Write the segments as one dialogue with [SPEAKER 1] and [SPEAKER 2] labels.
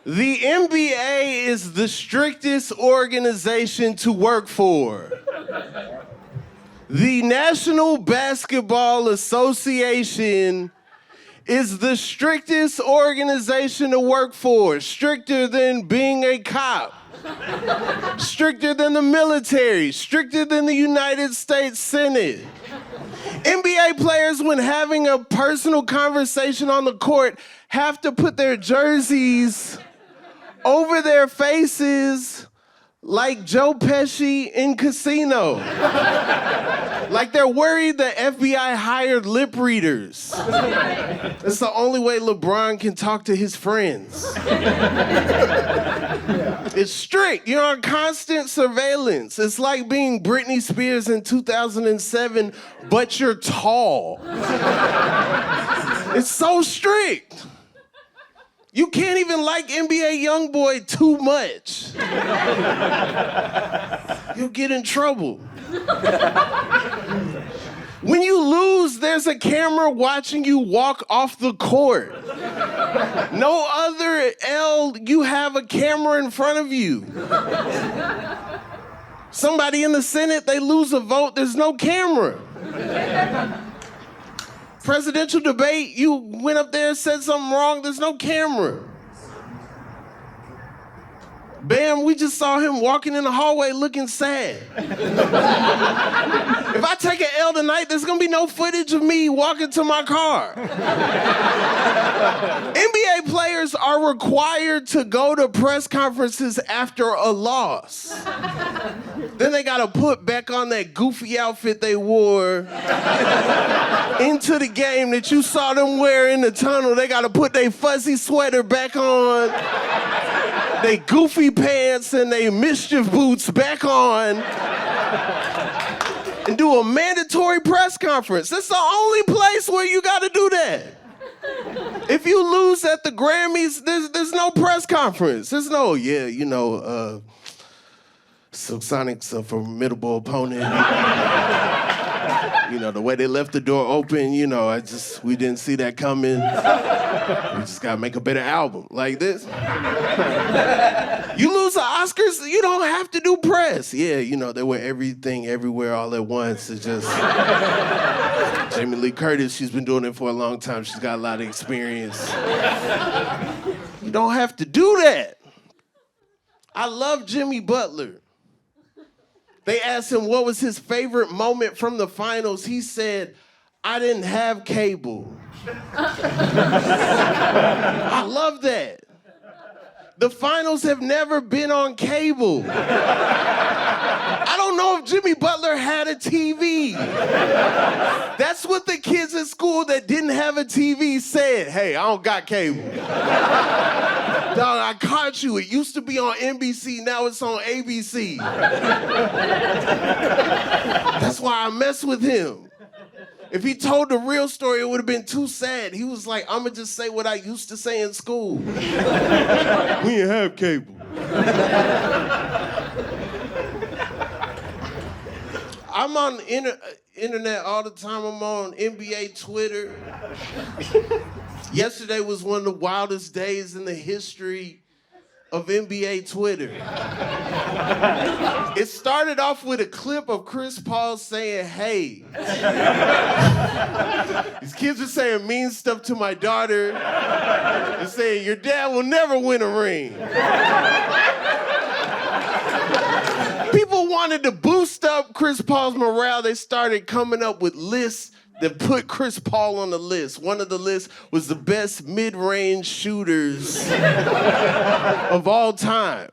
[SPEAKER 1] The NBA is the strictest organization to work for. The National Basketball Association is the strictest organization to work for, stricter than being a cop, stricter than the military, stricter than the United States Senate. NBA players, when having a personal conversation on the court, have to put their jerseys over their faces like Joe Pesci in Casino. Like they're worried the FBI hired lip readers. It's the only way LeBron can talk to his friends. It's strict. You're on constant surveillance. It's like being Britney Spears in 2007, but you're tall. It's so strict. You can't even like NBA YoungBoy too much. You'll get in trouble. When you lose, there's a camera watching you walk off the court. No other L, you have a camera in front of you. Somebody in the Senate, they lose a vote, there's no camera. Presidential debate, you went up there and said something wrong, there's no camera. Bam, we just saw him walking in the hallway looking sad. If I take an L tonight, there's gonna be no footage of me walking to my car. NBA players are required to go to press conferences after a loss. Then they gotta put back on that goofy outfit they wore into the game that you saw them wear in the tunnel. They gotta put their fuzzy sweater back on, they goofy pants and they mischief boots back on, and do a mandatory press conference. That's the only place where you gotta do that. If you lose at the Grammys, there's no press conference. There's no, Silk Sonic's a formidable opponent. The way they left the door open, we didn't see that coming. We just gotta make a better album like this. You lose the Oscars, you don't have to do press. Yeah, they were everything, everywhere, all at once. It's just, Jamie Lee Curtis, she's been doing it for a long time. She's got a lot of experience. You don't have to do that. I love Himmy Butler. They asked him what was his favorite moment from the finals. He said, I didn't have cable. I love that. The finals have never been on cable. I don't know if Himmy Butler had a TV. That's what the kids at school that didn't have a TV said. Hey, I don't got cable. Dog, I caught you. It used to be on NBC, now it's on ABC. That's why I mess with him. If he told the real story, it would have been too sad. He was like, I'm gonna just say what I used to say in school. We didn't have cable. I'm on internet all the time. I'm on NBA Twitter. Yesterday was one of the wildest days in the history of NBA Twitter. It started off with a clip of Chris Paul saying, hey. These kids are saying mean stuff to my daughter. They're saying, your dad will never win a ring. People wanted to boost up Chris Paul's morale. They started coming up with lists that put Chris Paul on the list. One of the lists was the best mid-range shooters of all time.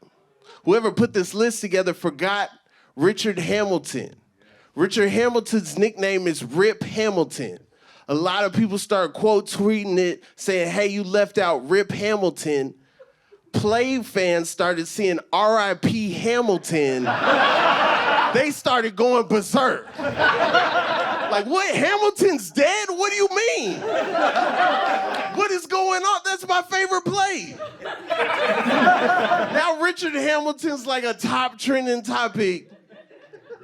[SPEAKER 1] Whoever put this list together forgot Richard Hamilton. Richard Hamilton's nickname is Rip Hamilton. A lot of people start quote tweeting it, saying, hey, you left out Rip Hamilton. Play fans started seeing R.I.P. Hamilton. They started going berserk. Like, what, Hamilton's dead? What do you mean? What is going on? That's my favorite play. Now Richard Hamilton's like a top trending topic.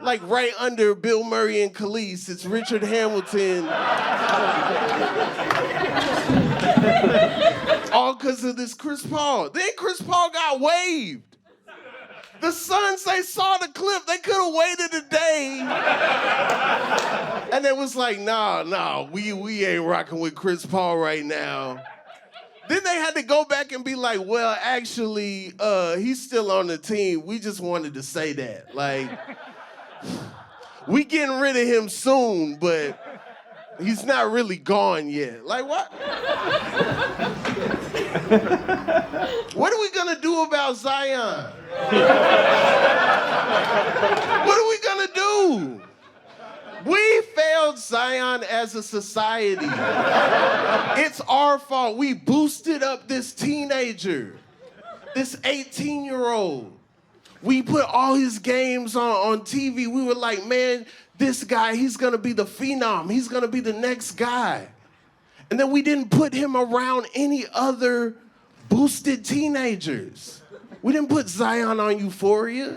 [SPEAKER 1] Like right under Bill Murray and Khalees. It's Richard Hamilton. All all because of this Chris Paul. Then Chris Paul got waived. The Suns, they saw the clip. They could have waited a day. And it was like, nah, we ain't rocking with Chris Paul right now. Then they had to go back and be like, well, actually, he's still on the team. We just wanted to say that. Like, we getting rid of him soon, but he's not really gone yet. Like, what? What are we gonna do about Zion? What are we gonna do? We failed Zion as a society. It's our fault. We boosted up this teenager, this 18-year-old. We put all his games on TV. We were like, man, this guy, he's gonna be the phenom. He's gonna be the next guy. And then we didn't put him around any other boosted teenagers. We didn't put Zion on Euphoria.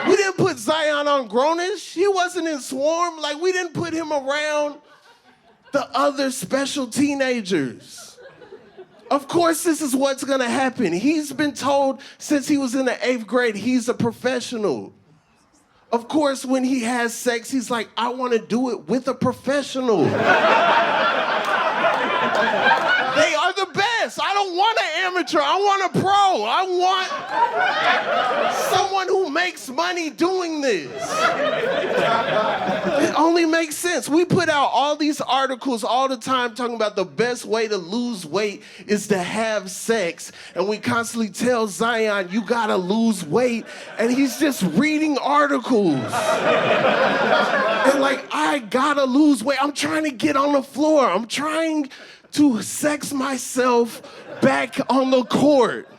[SPEAKER 1] We didn't put Zion on Grownish. He wasn't in Swarm. Like, we didn't put him around the other special teenagers. Of course, this is what's gonna happen. He's been told since he was in the 8th grade, he's a professional. Of course, when he has sex, he's like, I wanna do it with a professional. They are the best. I don't want an amateur. I want a pro. I want someone who makes money doing this. It only makes sense. We put out all these articles all the time talking about the best way to lose weight is to have sex. And we constantly tell Zion, you gotta lose weight. And he's just reading articles. And like, I gotta lose weight. I'm trying to get on the floor. I'm trying to sex myself back on the court.